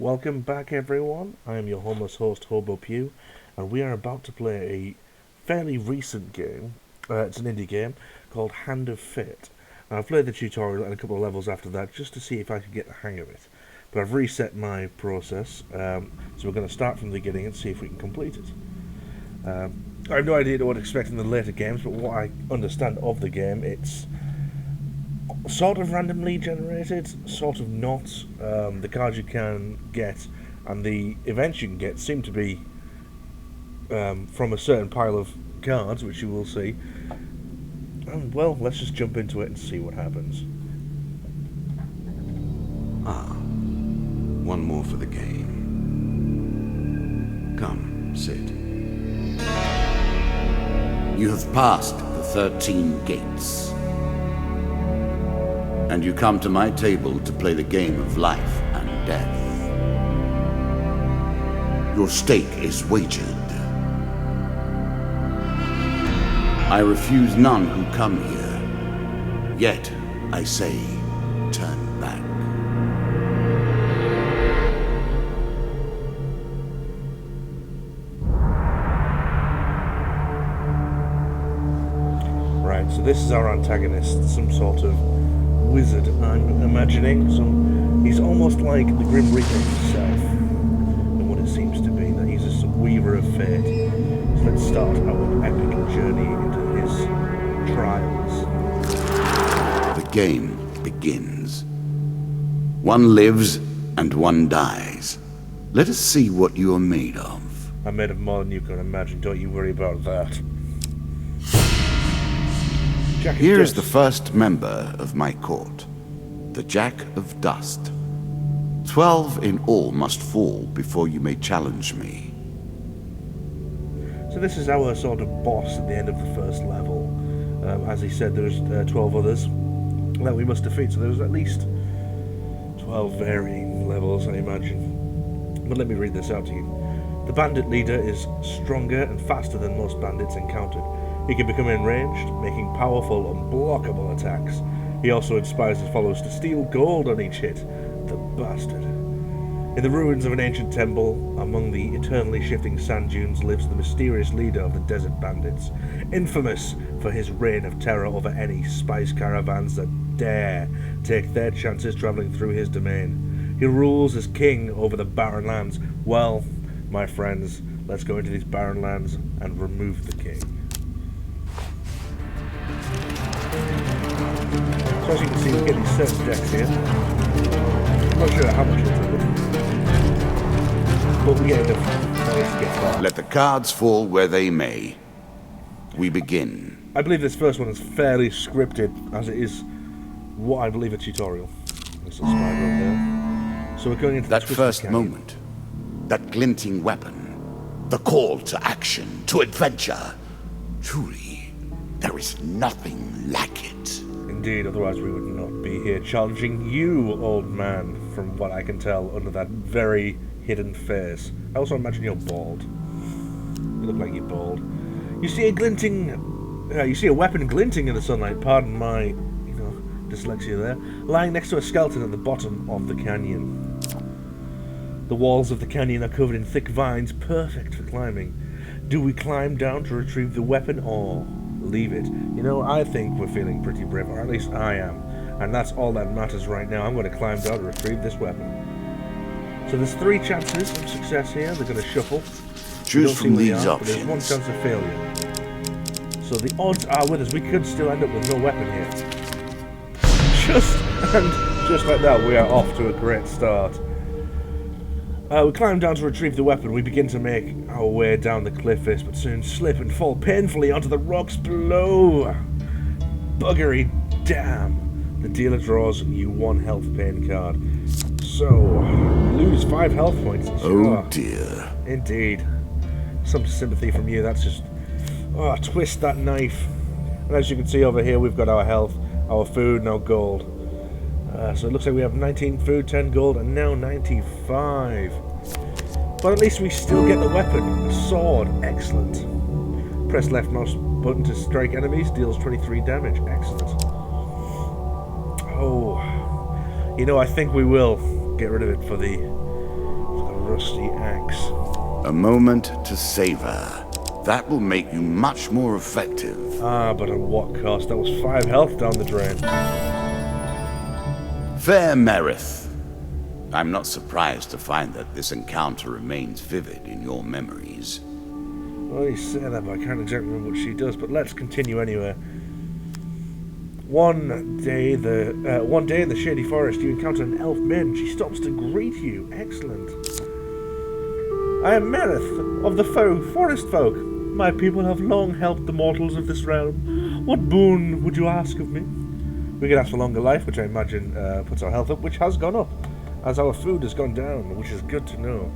Welcome back, everyone. I am your homeless host, Hobo Pew, and we are about to play a fairly recent game. It's an indie game called Hand of Fate. Now, I've played the tutorial and a couple of levels after that just to see if I could get the hang of it. But I've reset my process, so we're going to start from the beginning and see if we can complete it. I have no idea what to expect in the later games, but what I understand of the game, it's sort of randomly generated, sort of not. The cards you can get and the events you can get seem to be from a certain pile of cards, which you will see. And, well, let's just jump into it and see what happens. One more for the game. Come, sit. You have passed the 13 gates. And you come to my table to play the game of life and death. Your stake is wagered. I refuse none who come here. Yet, I say, turn back. Right, so this is our antagonist, some sort of wizard, I'm imagining. He's almost like the Grim Reaper himself, and what it seems to be, that he's a weaver of fate. So let's start our epic journey into his trials. The game begins. One lives and one dies. Let us see what you are made of. I'm made of more than you can imagine, don't you worry about that. Here is the first member of my court, the Jack of Dust. 12 in all must fall before you may challenge me. So this is our sort of boss at the end of the first level. As he said, there's 12 others that we must defeat, so there's at least 12 varying levels, I imagine. But let me read this out to you. The bandit leader is stronger and faster than most bandits encountered. He can become enraged, making powerful, unblockable attacks. He also inspires his followers to steal gold on each hit. The bastard. In the ruins of an ancient temple, among the eternally shifting sand dunes, lives the mysterious leader of the desert bandits, infamous for his reign of terror over any spice caravans that dare take their chances traveling through his domain. He rules as king over the barren lands. Well, my friends, let's go into these barren lands and remove the king. So as you can see, we're getting certain decks here. I'm not sure how much we'll do, but we get enough to get far. Let the cards fall where they may. We begin. I believe this first one is fairly scripted, as it is what I believe a tutorial. There's a spider over there. So we're going into That the first Canyon. moment, that glinting weapon, the call to action, to adventure. Truly, there is nothing like it. Indeed, otherwise we would not be here challenging you, old man, from what I can tell under that very hidden face. I also imagine you're bald. You look like you're bald. You see a weapon glinting in the sunlight, pardon my, dyslexia there, lying next to a skeleton at the bottom of the canyon. The walls of the canyon are covered in thick vines, perfect for climbing. Do we climb down to retrieve the weapon, or leave it? I think we're feeling pretty brave, or at least I am. And that's all that matters right now. I'm going to climb down to retrieve this weapon. So there's 3 chances of success here. They're going to shuffle. Choose from these but there's 1 options. chance of failure. So the odds are with us. We could still end up with no weapon here. Just like that, we are off to a great start. We climb down to retrieve the weapon. We begin to make our way down the cliff face, but soon slip and fall painfully onto the rocks below. Buggery damn. The dealer draws you 1 health pain card. So, lose 5 health points. Oh dear. Indeed. Some sympathy from you. That's just... twist that knife. And as you can see over here, we've got our health, our food, and our gold. So it looks like we have 19 food, 10 gold, and now 95. But at least we still get the weapon. A sword. Excellent. Press left mouse button to strike enemies. Deals 23 damage. Excellent. Oh. I think we will get rid of it for the rusty axe. A moment to savor. That will make you much more effective. Ah, but at what cost? That was 5 health down the drain. Fair Merith. I'm not surprised to find that this encounter remains vivid in your memories. Well, you say that, but I can't exactly remember what she does, but let's continue anyway. One day in the shady forest, you encounter an elf maiden. She stops to greet you. Excellent. I am Merith, of the forest folk. My people have long helped the mortals of this realm. What boon would you ask of me? We could ask for longer life, which I imagine puts our health up, which has gone up, as our food has gone down, which is good to know.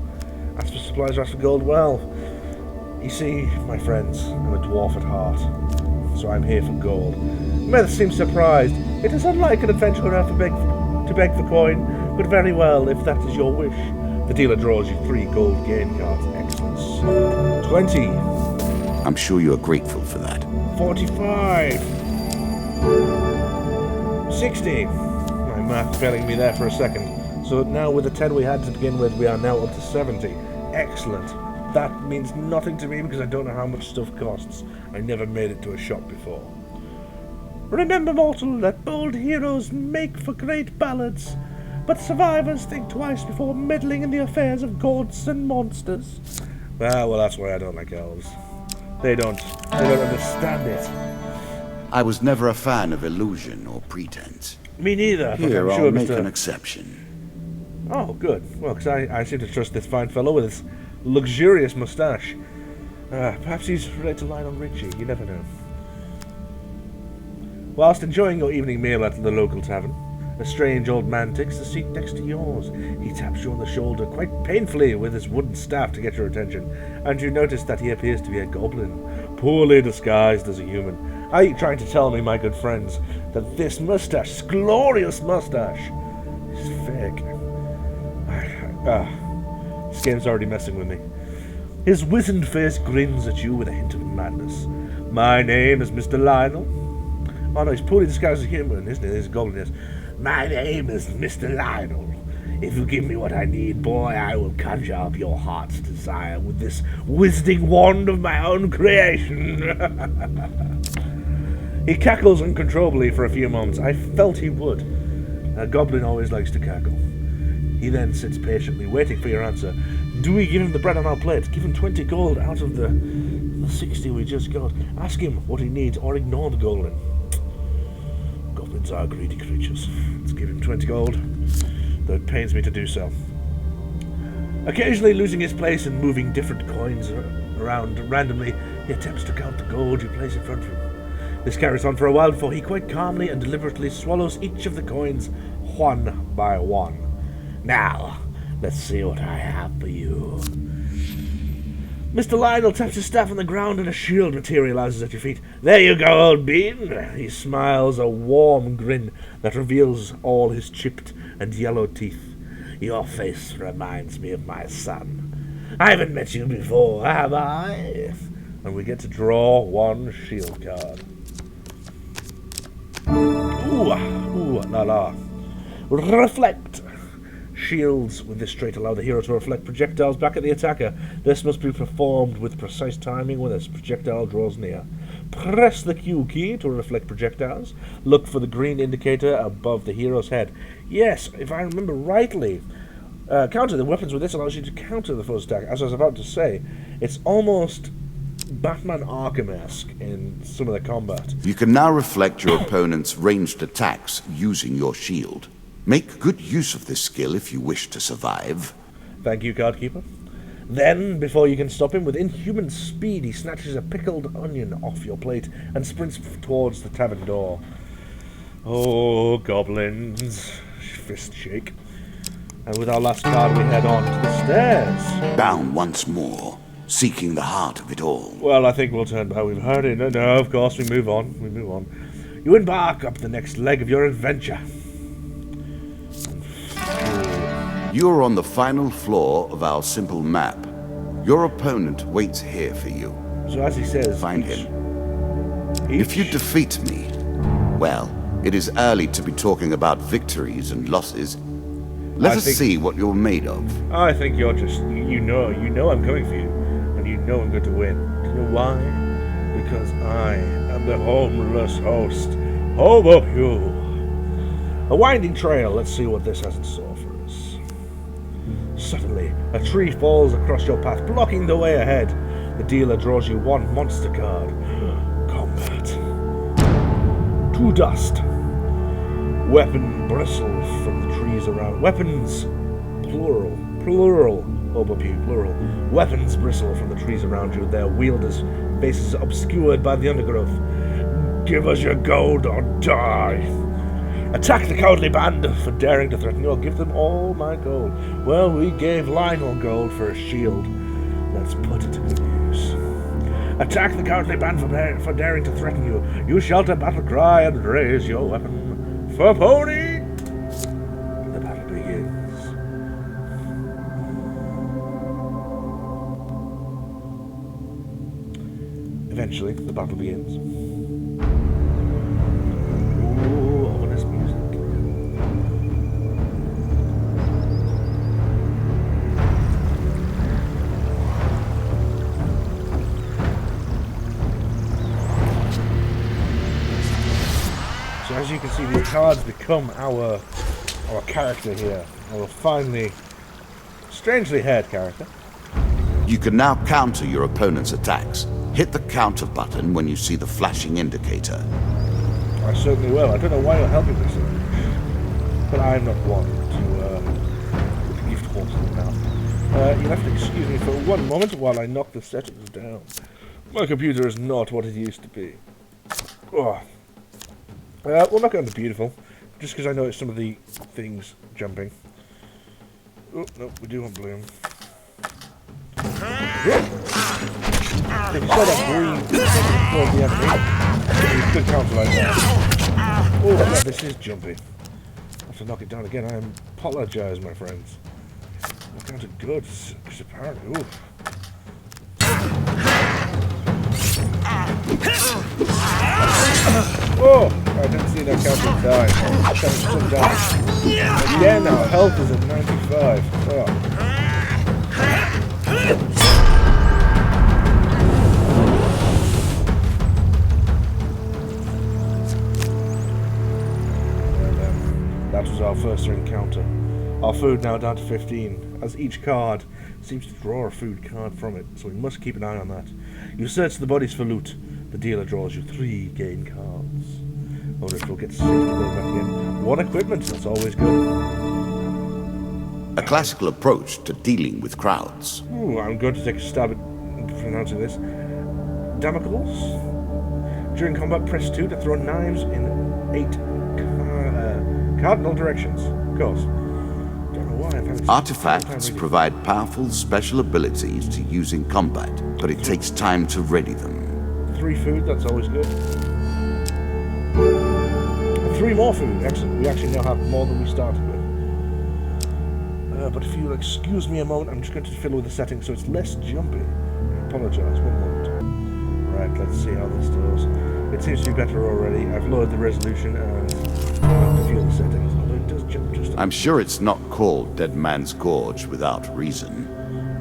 Ask for supplies or ask for gold? Well, you see, my friends, I'm a dwarf at heart, so I'm here for gold. Merith seems surprised. It is unlike an adventurer to beg for coin, but very well, if that is your wish. The dealer draws you 3 gold gain cards. Excellent. 20. I'm sure you're grateful for that. 45. 60. My math failing me there for a second. So now with the 10 we had to begin with, we are now up to 70. Excellent. That means nothing to me because I don't know how much stuff costs. I never made it to a shop before. Remember, mortal, that bold heroes make for great ballads, but survivors think twice before meddling in the affairs of gods and monsters. Well, that's why I don't like elves. They don't understand it. I was never a fan of illusion or pretense. Me neither. But Here, I'm sure I'll make Mr. an exception. Oh, good. Well, because I seem to trust this fine fellow with his luxurious moustache. Perhaps he's related to Lionel Richie. You never know. Whilst enjoying your evening meal at the local tavern, a strange old man takes the seat next to yours. He taps you on the shoulder quite painfully with his wooden staff to get your attention, and you notice that he appears to be a goblin, poorly disguised as a human. Are you trying to tell me, my good friends, that this mustache, this glorious mustache, is fake? This game's already messing with me. His wizened face grins at you with a hint of madness. My name is Mr. Lionel. Oh no, he's poorly disguised as a human, isn't he? He's a goblin, yes. My name is Mr. Lionel. If you give me what I need, boy, I will conjure up your heart's desire with this wizarding wand of my own creation. He cackles uncontrollably for a few moments. I felt he would. A goblin always likes to cackle. He then sits patiently, waiting for your answer. Do we give him the bread on our plate? Give him 20 gold out of the 60 we just got. Ask him what he needs, or ignore the goblin. Goblins are greedy creatures. Let's give him 20 gold, though it pains me to do so. Occasionally losing his place and moving different coins around randomly, he attempts to count the gold you place in front of him. This carries on for a while before he quite calmly and deliberately swallows each of the coins one by one. Now, let's see what I have for you. Mr. Lionel taps his staff on the ground and a shield materializes at your feet. There you go, old bean. He smiles a warm grin that reveals all his chipped and yellow teeth. Your face reminds me of my son. I haven't met you before, have I? And we get to draw one shield card. Ooh, la la. Reflect. Shields with this trait allow the hero to reflect projectiles back at the attacker. This must be performed with precise timing when this projectile draws near. Press the Q key to reflect projectiles. Look for the green indicator above the hero's head. Yes, if I remember rightly, counter the weapons with this allows you to counter the foe's attack. As I was about to say, it's almost Batman Arkham-esque in some of the combat. You can now reflect your opponent's ranged attacks using your shield. Make good use of this skill if you wish to survive. Thank you, Cardkeeper. Then, before you can stop him, with inhuman speed, he snatches a pickled onion off your plate and sprints towards the tavern door. Oh, goblins. Fist shake. And with our last card, we head on to the stairs. Down once more, seeking the heart of it all. Well, I think we'll turn back. We've heard it. No, of course, we move on. You embark up the next leg of your adventure. You are on the final floor of our simple map. Your opponent waits here for you. So as he says, find him. If you defeat me, well, it is early to be talking about victories and losses. Let us see what you're made of. I think you're just, you know I'm coming for you, and you know I'm going to win. Do you know why? Because I am the homeless host, Hobo Pew. A winding trail, let's see what this has in store for us. Suddenly, a tree falls across your path, blocking the way ahead. The dealer draws you one monster card. Combat. To dust. Weapon bristle from the trees around. Weapons, plural, Hobo Pew, plural. Weapons bristle from the trees around you, their wielders' faces obscured by the undergrowth. Give us your gold or die. Attack the cowardly band for daring to threaten you. I'll give them all my gold. Well, we gave Lionel gold for a shield. Let's put it to good use. Attack the cowardly band for daring to threaten you. You shout a battle cry and raise your weapon. For Pony! The battle begins. Eventually, the battle begins. Ooh, ominous music. So as you can see, these cards become our character here. Our finely, strangely haired character. You can now counter your opponent's attacks. Hit the counter button when you see the flashing indicator. I certainly will. I don't know why you're helping me so much, but I'm not one to gift horse in the mouth. You'll have to excuse me for one moment while I knock the settings down. My computer is not what it used to be. Oh. We'll knock it on the beautiful, just because I noticed some of the things jumping. Oh, no, we do want bloom. If you saw that green towards the enemy, you could counter like that. Oh, yeah, this is jumpy. I have to knock it down again. I apologize, my friends. I counted good, because apparently, ooh. Oh, I didn't see that counter die. That still died. Again, our health is at 95. Oh. That was our first encounter. Our food now down to 15, as each card seems to draw a food card from it, so we must keep an eye on that. You search the bodies for loot. The dealer draws you 3 gain cards. I wonder if we'll get 60 gold back again. 1 equipment, that's always good. A classical approach to dealing with crowds. Ooh, I'm going to take a stab at pronouncing this. Damocles. During combat, press 2 to throw knives in 8 cardinal directions. Of course. Don't know why I'm having Artifacts provide powerful special abilities to use in combat, but it takes time to ready them. 3 food, that's always good. 3 more food, excellent. We actually now have more than we started with. But if you'll excuse me a moment, I'm just going to fiddle with the settings so it's less jumpy. I apologise, 1 moment. Right, let's see how this does. It seems to be better already. I've lowered the resolution and a few of the settings, although it does jump just a I'm sure it's not called Dead Man's Gorge without reason.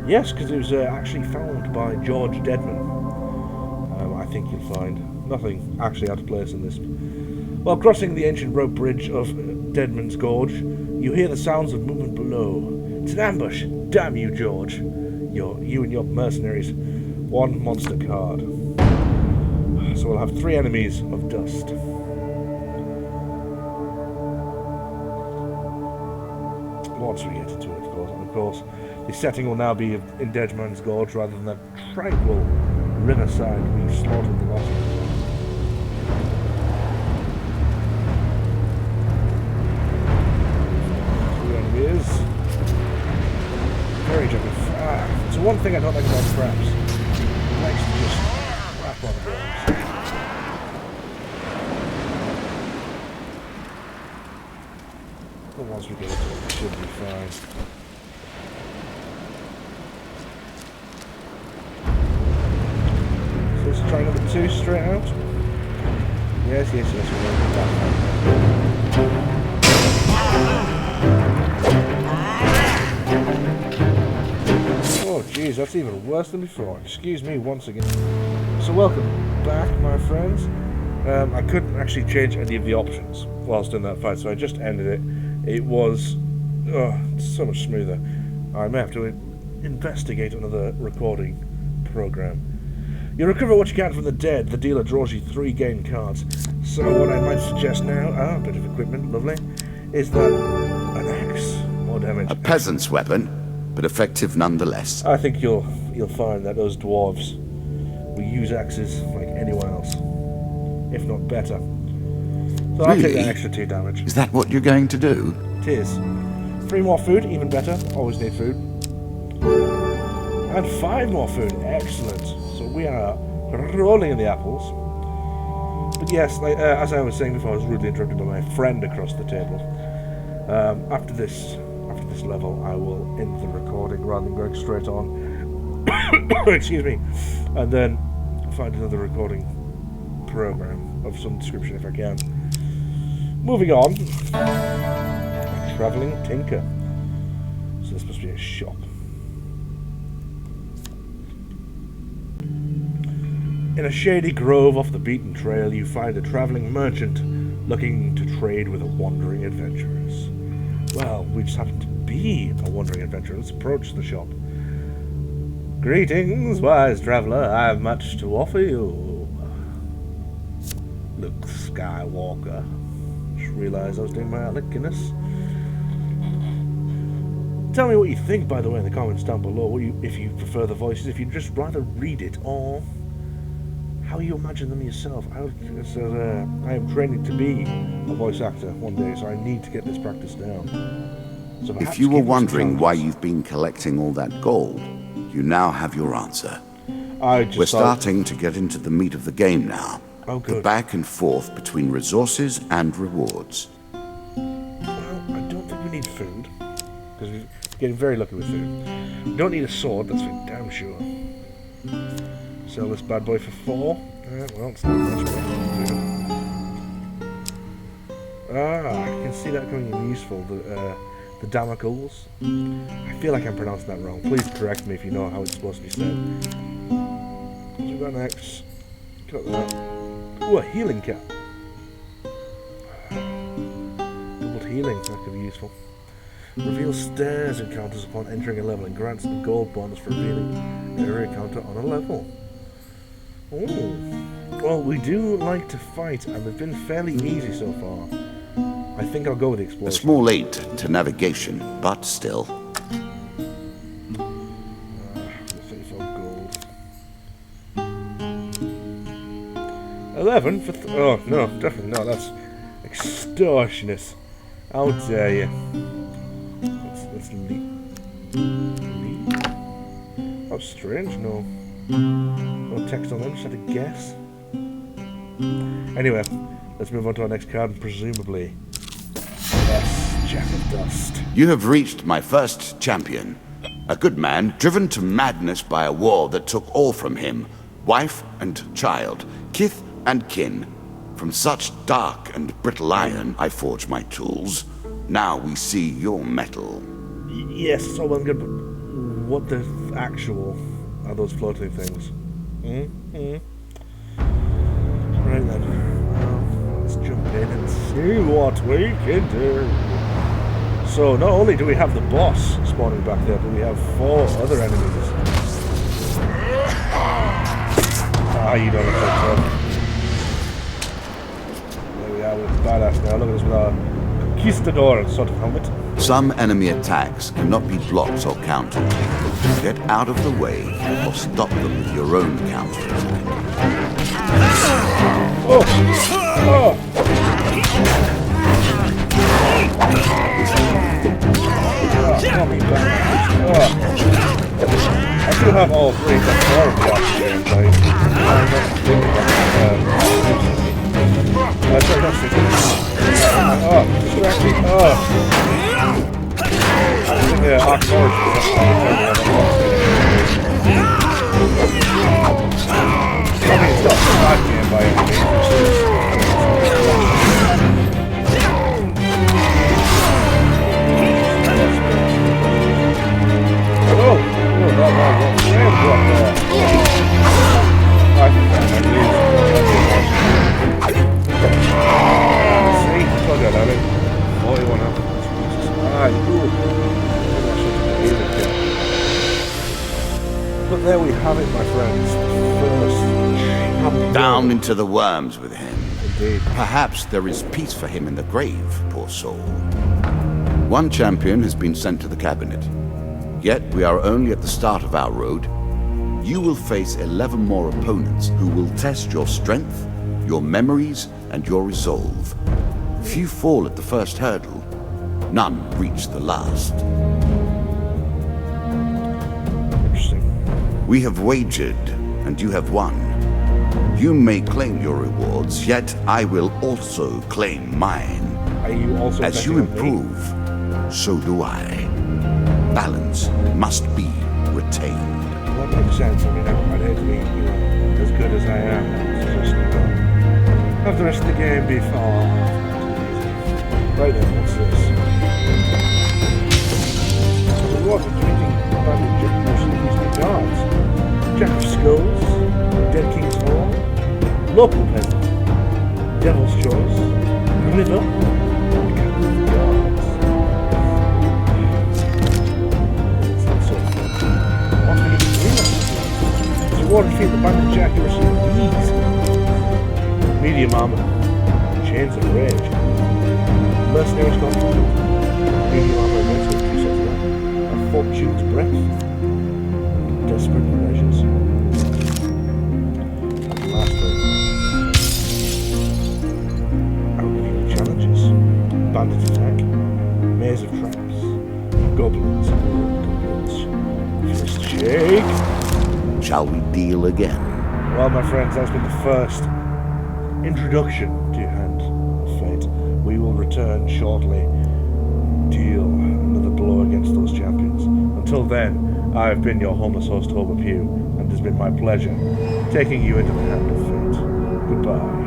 Yes, because it was actually found by George Deadman. I think you'll find nothing actually out of place in this. While crossing the ancient rope bridge of Deadman's Gorge, you hear the sounds of movement below. It's an ambush. Damn you, George. You and your mercenaries. 1 monster card. So we'll have 3 enemies of dust. Once we get into it, of course. And of course, the setting will now be in Deadman's Gorge rather than that tranquil riverside we slaughtered the last one. Very jumpy. So one thing I don't like about traps, it likes to just wrap on the bones. But once we get into it, we should be fine. So let's try number 2 straight out. Yes, we're going to do that. Jeez, that's even worse than before. Excuse me once again. So welcome back, my friends. I couldn't actually change any of the options whilst in that fight, so I just ended it. It was so much smoother. I may have to investigate another recording program. You recover what you can from the dead. The dealer draws you 3 game cards. So what I might suggest now, a bit of equipment, lovely, is that an axe. More damage. A peasant's weapon, but effective nonetheless. I think you'll find that those dwarves will use axes like anyone else, if not better. So I'll take Really? that extra 2 damage. Is that what you're going to do? It is. 3 more food, even better. Always need food. And 5 more food. Excellent. So we are rolling in the apples. But yes, as I was saying before, I was rudely interrupted by my friend across the table. After this level, I will end the recording rather than going straight on. Excuse me. And then find another recording program of some description if I can. Moving on. Travelling Tinker. So this must be a shop. In a shady grove off the beaten trail, you find a travelling merchant looking to trade with wandering adventurers. Well, we just happen to be a wandering adventurer. Let's approach the shop. Greetings, wise traveller. I have much to offer you. Luke Skywalker. Just realised I was doing my Alec Guinness. Tell me what you think, by the way, in the comments down below. If you prefer the voices, if you'd just rather read it, or how you imagine them yourself. I am training to be a voice actor one day, so I need to get this practice down. So If you were wondering why you've been collecting all that gold, you now have your answer. We're starting to get into the meat of the game now. Oh, good. The back and forth between resources and rewards. Well, I don't think we need food, because we're getting very lucky with food. We don't need a sword, that's for damn sure. Sell this bad boy for 4. Well, it's not much. I can see that coming in useful. The Damocles. I feel like I'm pronouncing that wrong. Please correct me if you know how it's supposed to be said. What we got next? Got that. Ooh, a healing cap. Doubled healing, that could be useful. Reveal stairs encounters upon entering a level and grants a gold bonus for revealing an area encounter on a level. Oh, well, we do like to fight, and they've been fairly easy so far. I think I'll go with the A explosion. small aid to navigation, but still. 34 gold. 11 for... oh, no, definitely not. That's extortionate. How dare you. Let's leave. How strange, no text on them, just had to guess. Anyway, let's move on to our next card, and presumably, yes, Jack of Dust. You have reached my first champion. A good man, driven to madness by a war that took all from him. Wife and child, kith and kin. From such dark and brittle iron I forge my tools. Now we see your metal. Yes, it's all well and good, but what the actual are those floating things? Right then, let's jump in and see what we can do. So not only do we have the boss spawning back there, but we have 4 other enemies. You don't look so tough. There we are, we're badass now. Look at us with our conquistador sort of helmet. Some enemy attacks cannot be blocked or countered. Get out of the way or stop them with your own counterattack. Oh! Oh! Call me back. Oh. I do have all 3 except 4 of the options here, I'm not thinking about sorry, not thinking. Oh, distracting. Oh. I think Arc Forge is I mean, it's not a bad game by any means. Oh, not bad. friends, the first champion. Down into the worms with him. Indeed. Perhaps there is peace for him in the grave, poor soul. One champion has been sent to the cabinet. Yet we are only at the start of our road. You will face 11 more opponents who will test your strength, your memories, and your resolve. Few fall at the first hurdle. None reach the last. Interesting. We have wagered, and you have won. You may claim your rewards, yet I will also claim mine. Are you also As you betting on me? improve, so do I. Balance must be retained. That makes sense. I mean, I'd hate to be, as good as I am. It's just, have the rest of the game be far. Right then, what's this? What? Defeating Bandit Jack most of these new cards. Jack of Skulls, Dead King's Hall, Local Peasant, Devil's Choice, River, and Captain of the Guards. It's not so fun. What can you do? As you want to defeat the Bandit Jack, you receive these. Medium armor, Chains of Rage, Mercenary's Contract, medium armor against with 2 sets of that, a Fortune's Breath, Desperate Measures. And last one, Outreach Challenges, Bandit Attack, Maze of Traps, Goblins, Fist Shake. Shall we deal again? Well, my friends, that's been the first introduction to Hand of Fate. We will return shortly, deal another blow against those champions. Until then, I have been your homeless host, Homer Pugh, and it has been my pleasure taking you into the Hand of Fate. Goodbye.